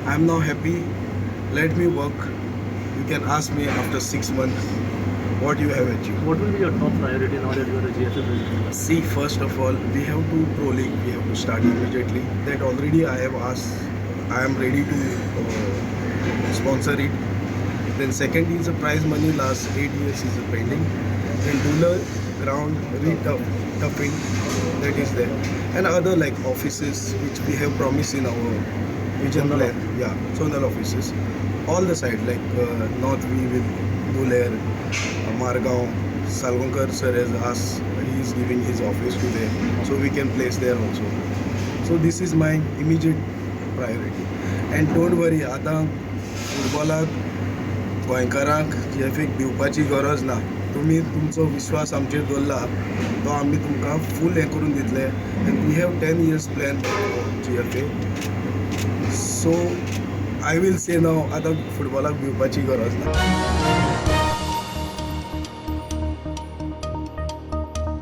I'm now happy. Let me work. You can ask me after 6 months what you have achieved. What will be your top priority now that you are a GFA president? See, first of all, we have to pro league. We have to start immediately. That already I have asked. I am ready to sponsor it. Then second is the prize money. Last 8 years is pending. Then ruler ground retuffing that is there, and other like offices which we have promised in our vision Zonal plan. Yeah, zonal offices, all the side like north we will do there, Margaon, Salgaonkar sir has asked. He is giving his office to there, so we can place there also. So this is my immediate priority. And don't worry, आता फुटबॉलाक गोंयकारांक GFAक दिवपाची गरज ना. तुम्ही तुमचो विश्वास आमचेर दवरला तो आमी तुमकां फूल हें करून दितले. And we have 10 years plan GFA. So I will say नाव आतां फुटबॉलाक भिवपाची गरज ना.